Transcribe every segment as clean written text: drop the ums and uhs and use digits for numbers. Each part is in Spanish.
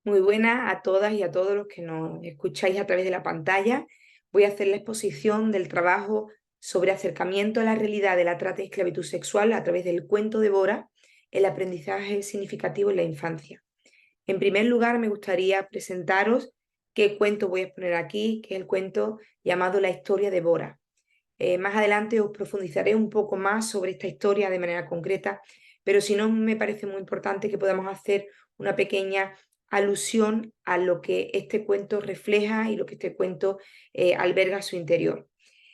Muy buenas a todas y a todos los que nos escucháis a través de la pantalla. Voy a hacer la exposición del trabajo sobre acercamiento a la realidad de la trata y esclavitud sexual a través del cuento de Bora, el aprendizaje significativo en la infancia. En primer lugar, me gustaría presentaros qué cuento voy a exponer aquí, que es el cuento llamado La historia de Bora. Más adelante os profundizaré un poco más sobre esta historia de manera concreta, pero si no, me parece muy importante que podamos hacer una pequeña alusión a lo que este cuento refleja y lo que este cuento alberga a su interior.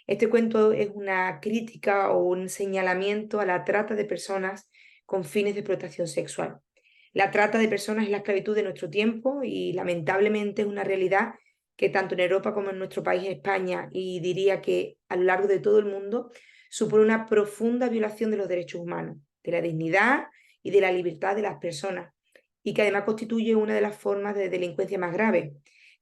Este cuento es una crítica o un señalamiento a la trata de personas con fines de explotación sexual. La trata de personas es la esclavitud de nuestro tiempo y lamentablemente es una realidad que tanto en Europa como en nuestro país, España, y diría que a lo largo de todo el mundo, supone una profunda violación de los derechos humanos, de la dignidad y de la libertad de las personas, y que además constituye una de las formas de delincuencia más graves,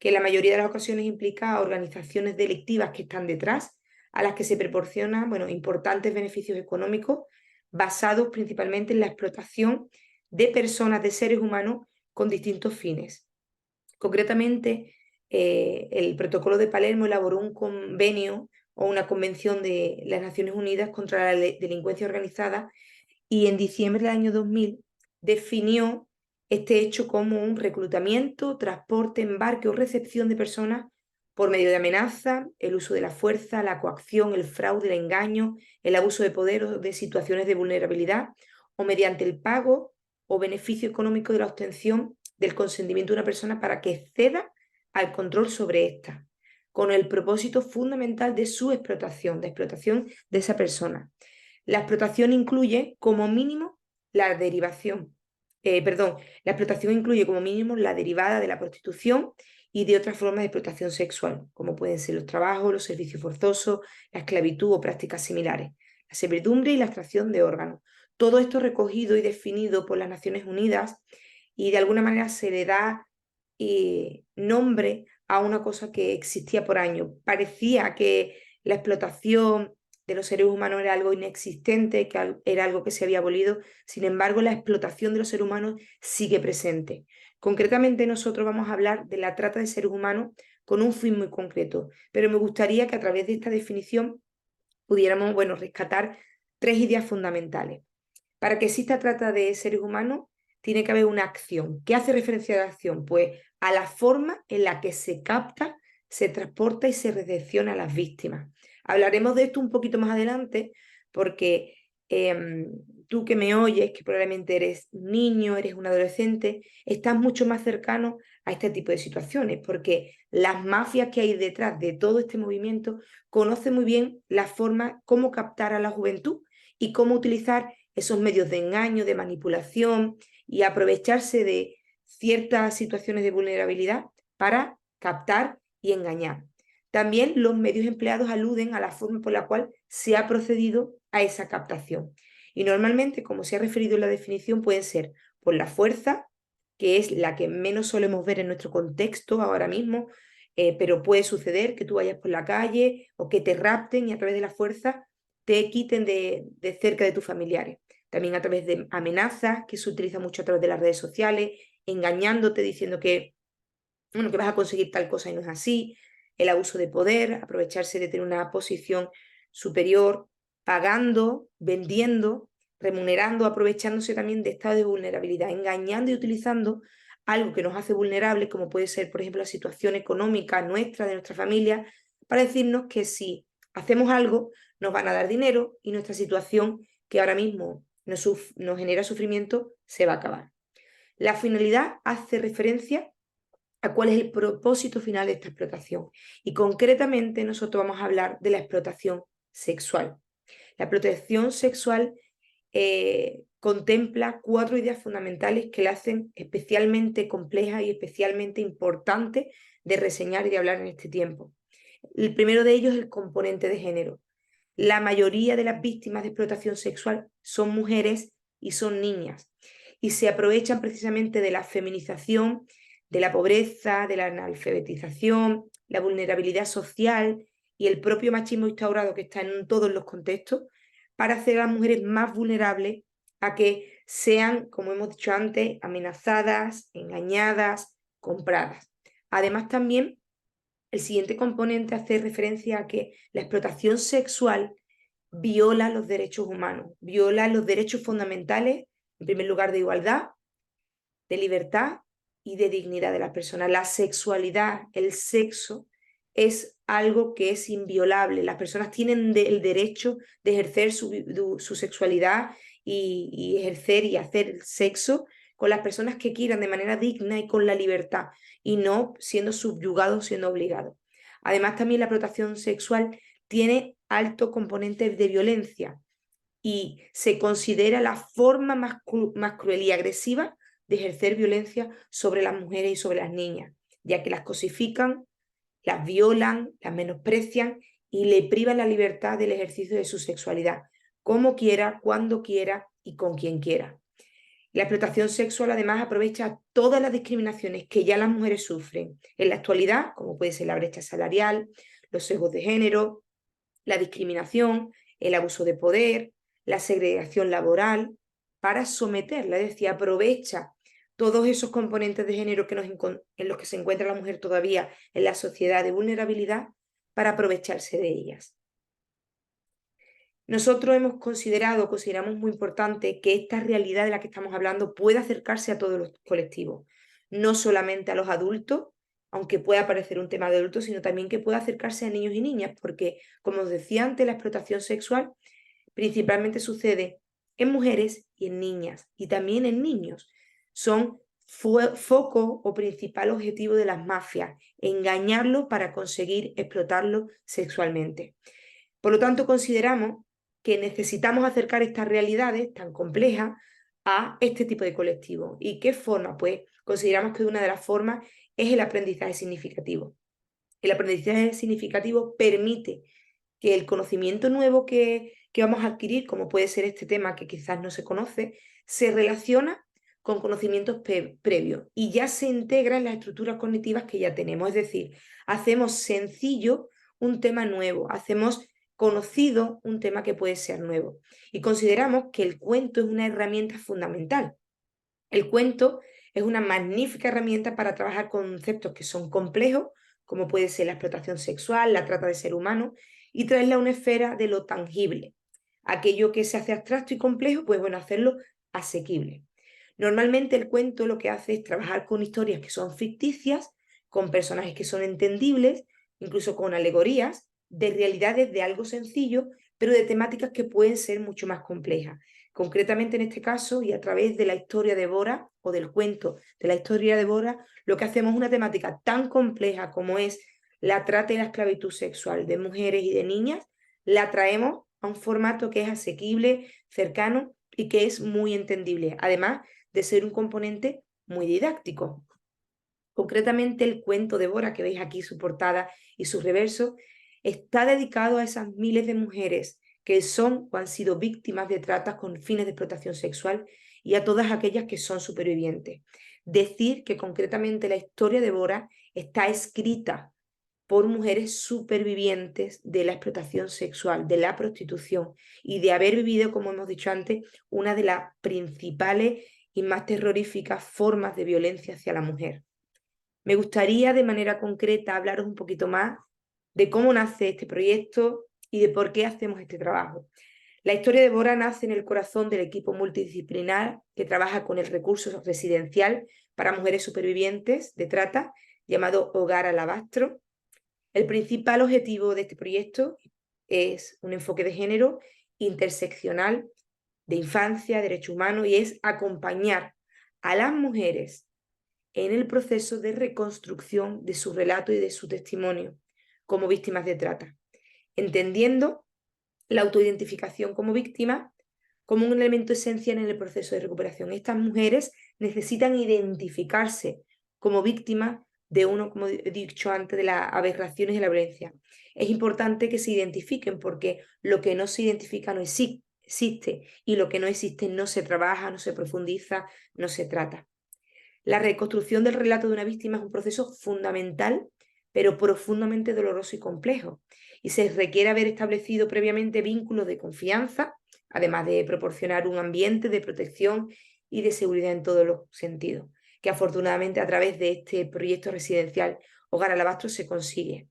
que en la mayoría de las ocasiones implica a organizaciones delictivas que están detrás, a las que se proporcionan importantes beneficios económicos basados principalmente en la explotación de personas, de seres humanos con distintos fines. Concretamente, el Protocolo de Palermo elaboró un convenio o una convención de las Naciones Unidas contra la delincuencia organizada y en diciembre del año 2000 definió este hecho como un reclutamiento, transporte, embarque o recepción de personas por medio de amenaza, el uso de la fuerza, la coacción, el fraude, el engaño, el abuso de poder o de situaciones de vulnerabilidad, o mediante el pago o beneficio económico de la obtención del consentimiento de una persona para que ceda al control sobre ésta, con el propósito fundamental de su explotación, de explotación de esa persona. La explotación incluye como mínimo la derivación, la explotación incluye como mínimo la derivada de la prostitución y de otras formas de explotación sexual, como pueden ser los trabajos, los servicios forzosos, la esclavitud o prácticas similares, la servidumbre y la extracción de órganos. Todo esto recogido y definido por las Naciones Unidas y de alguna manera se le da nombre a una cosa que existía por años. Parecía que la explotación de los seres humanos era algo inexistente, que era algo que se había abolido. Sin embargo, la explotación de los seres humanos sigue presente. Concretamente, nosotros vamos a hablar de la trata de seres humanos con un fin muy concreto, pero me gustaría que a través de esta definición pudiéramos, rescatar tres ideas fundamentales. Para que exista trata de seres humanos, tiene que haber una acción. ¿Qué hace referencia a la acción? Pues a la forma en la que se capta, se transporta y se recepciona a las víctimas. Hablaremos de esto un poquito más adelante porque tú que me oyes, que probablemente eres un niño, eres un adolescente, estás mucho más cercano a este tipo de situaciones porque las mafias que hay detrás de todo este movimiento conocen muy bien la forma, cómo captar a la juventud y cómo utilizar esos medios de engaño, de manipulación y aprovecharse de ciertas situaciones de vulnerabilidad para captar y engañar. También los medios empleados aluden a la forma por la cual se ha procedido a esa captación. Y normalmente, como se ha referido en la definición, pueden ser por la fuerza, que es la que menos solemos ver en nuestro contexto ahora mismo, pero puede suceder que tú vayas por la calle o que te rapten y a través de la fuerza te quiten de cerca de tus familiares. También a través de amenazas, que se utiliza mucho a través de las redes sociales, engañándote, diciendo que vas a conseguir tal cosa y no es así, el abuso de poder, aprovecharse de tener una posición superior, pagando, vendiendo, remunerando, aprovechándose también de estado de vulnerabilidad, engañando y utilizando algo que nos hace vulnerables, como puede ser, por ejemplo, la situación económica nuestra, de nuestra familia, para decirnos que si hacemos algo, nos van a dar dinero y nuestra situación, que ahora mismo nos genera sufrimiento, se va a acabar. La finalidad hace referencia a cuál es el propósito final de esta explotación. Y concretamente nosotros vamos a hablar de la explotación sexual. La explotación sexual contempla cuatro ideas fundamentales que la hacen especialmente compleja y especialmente importante de reseñar y de hablar en este tiempo. El primero de ellos es el componente de género. La mayoría de las víctimas de explotación sexual son mujeres y son niñas y se aprovechan precisamente de la feminización, de la pobreza, de la analfabetización, la vulnerabilidad social y el propio machismo instaurado que está en todos los contextos para hacer a las mujeres más vulnerables a que sean, como hemos dicho antes, amenazadas, engañadas, compradas. Además, también el siguiente componente hace referencia a que la explotación sexual viola los derechos humanos, viola los derechos fundamentales, en primer lugar, de igualdad, de libertad y de dignidad de las personas. La sexualidad, el sexo, es algo que es inviolable. Las personas tienen el derecho de ejercer su sexualidad y ejercer y hacer el sexo con las personas que quieran de manera digna y con la libertad, y no siendo subjugados, siendo obligados. Además, también la explotación sexual tiene alto componente de violencia y se considera la forma más cruel y agresiva de ejercer violencia sobre las mujeres y sobre las niñas, ya que las cosifican, las violan, las menosprecian y le privan la libertad del ejercicio de su sexualidad, como quiera, cuando quiera y con quien quiera. La explotación sexual además aprovecha todas las discriminaciones que ya las mujeres sufren en la actualidad, como puede ser la brecha salarial, los sesgos de género, la discriminación, el abuso de poder, la segregación laboral, para someterla, es decir, aprovecha todos esos componentes de género en los que se encuentra la mujer todavía en la sociedad de vulnerabilidad para aprovecharse de ellas. Nosotros consideramos muy importante que esta realidad de la que estamos hablando pueda acercarse a todos los colectivos, no solamente a los adultos, aunque pueda parecer un tema de adultos, sino también que pueda acercarse a niños y niñas, porque, como os decía antes, la explotación sexual principalmente sucede en mujeres y en niñas, y también en niños. Son foco o principal objetivo de las mafias, engañarlo para conseguir explotarlo sexualmente. Por lo tanto, consideramos que necesitamos acercar estas realidades tan complejas a este tipo de colectivos. ¿Y qué forma? Pues consideramos que una de las formas es el aprendizaje significativo. El aprendizaje significativo permite que el conocimiento nuevo que vamos a adquirir, como puede ser este tema que quizás no se conoce, se relaciona con conocimientos previos y ya se integra en las estructuras cognitivas que ya tenemos. Es decir, hacemos sencillo un tema nuevo, hacemos conocido un tema que puede ser nuevo. Y consideramos que el cuento es una herramienta fundamental. El cuento es una magnífica herramienta para trabajar conceptos que son complejos, como puede ser la explotación sexual, la trata de ser humano, y traerla a una esfera de lo tangible. Aquello que se hace abstracto y complejo, pues bueno, hacerlo asequible. Normalmente el cuento lo que hace es trabajar con historias que son ficticias, con personajes que son entendibles, incluso con alegorías, de realidades de algo sencillo, pero de temáticas que pueden ser mucho más complejas. Concretamente en este caso, y a través de la historia de Bora, o del cuento de la historia de Bora, lo que hacemos es una temática tan compleja como es la trata y la esclavitud sexual de mujeres y de niñas, la traemos a un formato que es asequible, cercano y que es muy entendible, además de ser un componente muy didáctico. Concretamente el cuento de Bora, que veis aquí su portada y su reverso, está dedicado a esas miles de mujeres que son o han sido víctimas de tratas con fines de explotación sexual y a todas aquellas que son supervivientes. Decir que concretamente la historia de Bora está escrita por mujeres supervivientes de la explotación sexual, de la prostitución y de haber vivido, como hemos dicho antes, una de las principales y más terroríficas formas de violencia hacia la mujer. Me gustaría de manera concreta hablaros un poquito más de cómo nace este proyecto y de por qué hacemos este trabajo. La historia de Bora nace en el corazón del equipo multidisciplinar que trabaja con el recurso residencial para mujeres supervivientes de trata, llamado Hogar Alabastro. El principal objetivo de este proyecto es un enfoque de género interseccional, de infancia, derechos humanos, y es acompañar a las mujeres en el proceso de reconstrucción de su relato y de su testimonio como víctimas de trata, entendiendo la autoidentificación como víctima como un elemento esencial en el proceso de recuperación. Estas mujeres necesitan identificarse como víctimas de uno, como he dicho antes, de las aberraciones de la violencia. Es importante que se identifiquen porque lo que no se identifica no existe y lo que no existe no se trabaja, no se profundiza, no se trata. La reconstrucción del relato de una víctima es un proceso fundamental, pero profundamente doloroso y complejo, y se requiere haber establecido previamente vínculos de confianza, además de proporcionar un ambiente de protección y de seguridad en todos los sentidos, que afortunadamente a través de este proyecto residencial Hogar Alabastro se consigue.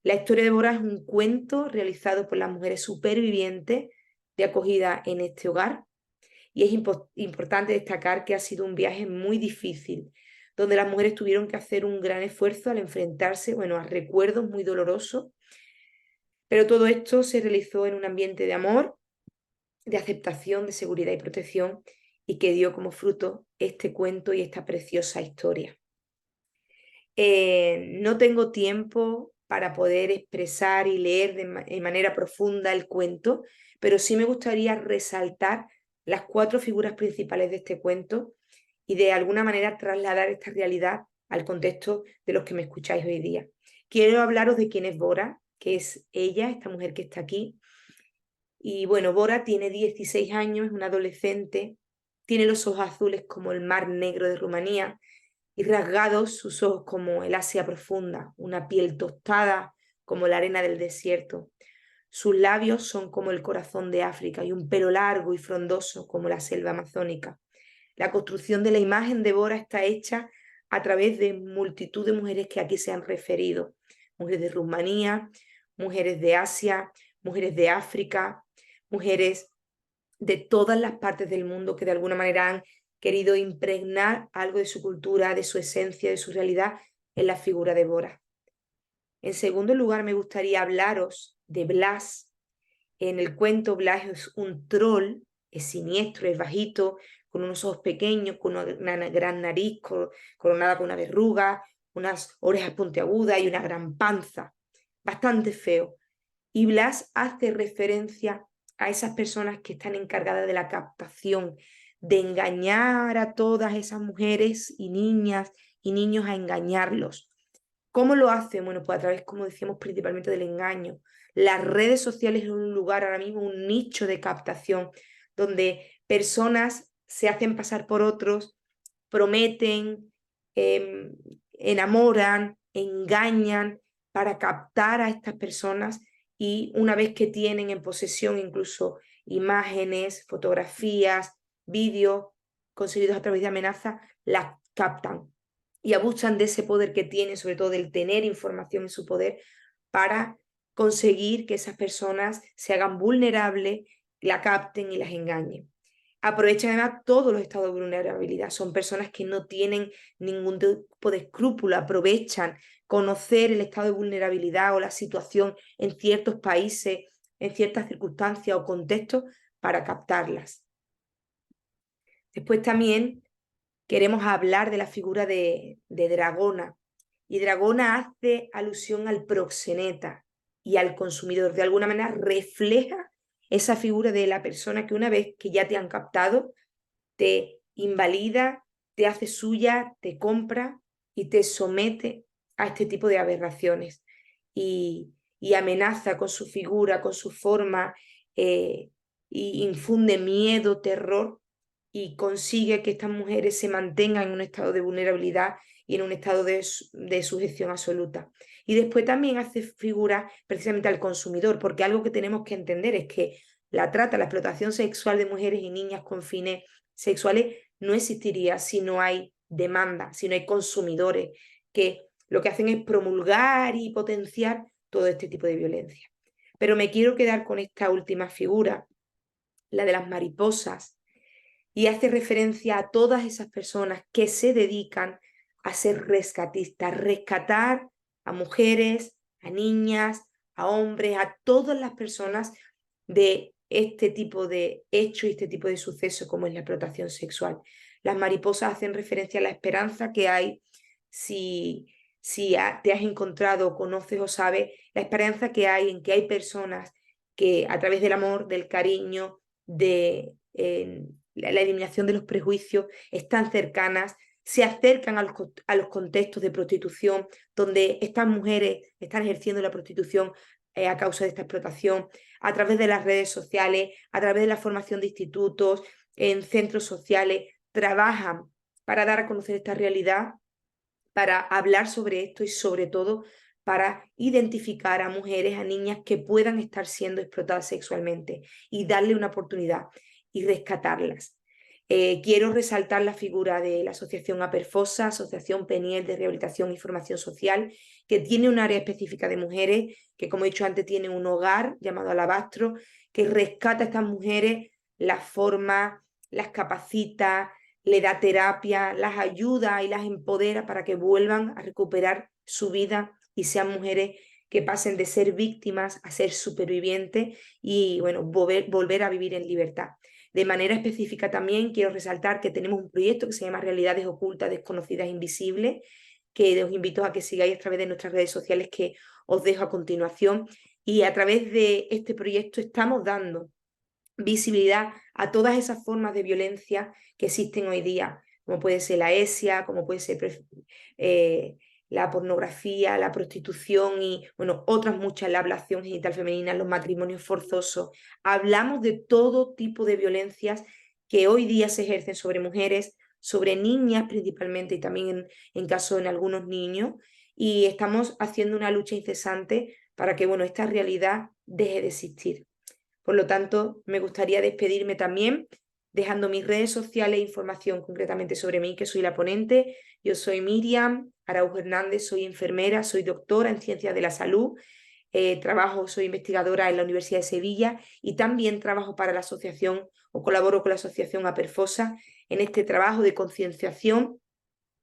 La historia de Bora es un cuento realizado por las mujeres supervivientes de acogida en este hogar, y es importante destacar que ha sido un viaje muy difícil, donde las mujeres tuvieron que hacer un gran esfuerzo al enfrentarse, a recuerdos muy dolorosos, pero todo esto se realizó en un ambiente de amor, de aceptación, de seguridad y protección, y que dio como fruto este cuento y esta preciosa historia. No tengo tiempo para poder expresar y leer de manera profunda el cuento, pero sí me gustaría resaltar las 4 figuras principales de este cuento y de alguna manera trasladar esta realidad al contexto de los que me escucháis hoy día. Quiero hablaros de quién es Bora, que es ella, esta mujer que está aquí. Y bueno, Bora tiene 16 años, es una adolescente, tiene los ojos azules como el mar negro de Rumanía, y rasgados sus ojos como el Asia profunda, una piel tostada como la arena del desierto. Sus labios son como el corazón de África y un pelo largo y frondoso como la selva amazónica. La construcción de la imagen de Bora está hecha a través de multitud de mujeres que aquí se han referido. Mujeres de Rumanía, mujeres de Asia, mujeres de África, mujeres de todas las partes del mundo que de alguna manera han querido impregnar algo de su cultura, de su esencia, de su realidad en la figura de Bora. En segundo lugar, me gustaría hablaros de Blas. En el cuento, Blas es un troll, es siniestro, es bajito, con unos ojos pequeños, con una gran nariz coronada con una verruga, unas orejas puntiagudas y una gran panza. Bastante feo. Y Blas hace referencia a esas personas que están encargadas de la captación, de engañar a todas esas mujeres y niñas y niños, a engañarlos. ¿Cómo lo hacen? Bueno, pues a través, como decíamos, principalmente del engaño. Las redes sociales son un lugar ahora mismo, un nicho de captación, donde personas se hacen pasar por otros, prometen, enamoran, engañan para captar a estas personas, y una vez que tienen en posesión incluso imágenes, fotografías, vídeos conseguidos a través de amenazas, las captan y abusan de ese poder que tienen, sobre todo del tener información en su poder, para conseguir que esas personas se hagan vulnerables, la capten y las engañen. Aprovechan además todos los estados de vulnerabilidad. Son personas que no tienen ningún tipo de escrúpulo, aprovechan conocer el estado de vulnerabilidad o la situación en ciertos países, en ciertas circunstancias o contextos, para captarlas. Después también queremos hablar de la figura de Dragona. Y Dragona hace alusión al proxeneta y al consumidor. De alguna manera refleja esa figura de la persona que, una vez que ya te han captado, te invalida, te hace suya, te compra y te somete a este tipo de aberraciones. Y amenaza con su figura, con su forma, y infunde miedo, terror, y consigue que estas mujeres se mantengan en un estado de vulnerabilidad y en un estado de sujeción absoluta. Y después también hace figura precisamente al consumidor, porque algo que tenemos que entender es que la trata, la explotación sexual de mujeres y niñas con fines sexuales no existiría si no hay demanda, si no hay consumidores que lo que hacen es promulgar y potenciar todo este tipo de violencia. Pero me quiero quedar con esta última figura, la de las mariposas, y hace referencia a todas esas personas que se dedican a ser rescatistas, rescatar a mujeres, a niñas, a hombres, a todas las personas de este tipo de hechos y este tipo de sucesos como es la explotación sexual. Las mariposas hacen referencia a la esperanza que hay si te has encontrado, o conoces o sabes la esperanza que hay en que hay personas que a través del amor, del cariño, de la eliminación de los prejuicios, están cercanas, se acercan a los contextos de prostitución, donde estas mujeres están ejerciendo la prostitución a causa de esta explotación, a través de las redes sociales, a través de la formación de institutos, en centros sociales, trabajan para dar a conocer esta realidad, para hablar sobre esto y sobre todo para identificar a mujeres, a niñas que puedan estar siendo explotadas sexualmente y darle una oportunidad y rescatarlas. Quiero resaltar la figura de la Asociación Aperfosa, Asociación Peniel de Rehabilitación y Formación Social, que tiene un área específica de mujeres, que como he dicho antes tiene un hogar llamado Alabastro, que rescata a estas mujeres, las forma, las capacita, le da terapia, las ayuda y las empodera para que vuelvan a recuperar su vida y sean mujeres que pasen de ser víctimas a ser supervivientes y bueno, volver a vivir en libertad. De manera específica también quiero resaltar que tenemos un proyecto que se llama Realidades Ocultas, Desconocidas, Invisibles, que os invito a que sigáis a través de nuestras redes sociales que os dejo a continuación. Y a través de este proyecto estamos dando visibilidad a todas esas formas de violencia que existen hoy día, como puede ser la ESIA, como puede ser la pornografía, la prostitución y bueno, otras muchas, la ablación genital femenina, los matrimonios forzosos. Hablamos de todo tipo de violencias que hoy día se ejercen sobre mujeres, sobre niñas principalmente y también en caso en algunos niños. Y estamos haciendo una lucha incesante para que bueno, esta realidad deje de existir. Por lo tanto, me gustaría despedirme también dejando mis redes sociales e información concretamente sobre mí, que soy la ponente. Yo soy Miriam Araujo Hernández, soy enfermera, soy doctora en Ciencias de la Salud, soy investigadora en la Universidad de Sevilla y también trabajo para la asociación o colaboro con la asociación Aperfosa en este trabajo de concienciación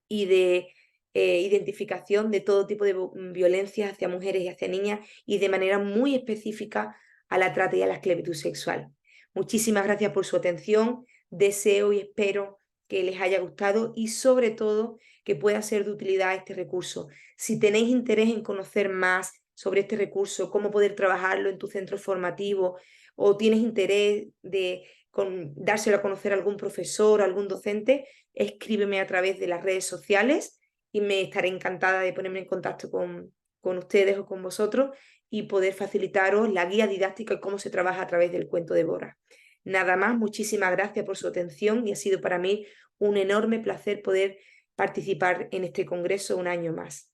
y de identificación de todo tipo de violencias hacia mujeres y hacia niñas y de manera muy específica a la trata y a la esclavitud sexual. Muchísimas gracias por su atención, deseo y espero que les haya gustado y sobre todo que pueda ser de utilidad este recurso. Si tenéis interés en conocer más sobre este recurso, cómo poder trabajarlo en tu centro formativo o tienes interés de dárselo a conocer a algún profesor o algún docente, escríbeme a través de las redes sociales y me estaré encantada de ponerme en contacto con ustedes o con vosotros y poder facilitaros la guía didáctica y cómo se trabaja a través del cuento de Bora. Nada más, muchísimas gracias por su atención y ha sido para mí un enorme placer poder participar en este congreso un año más.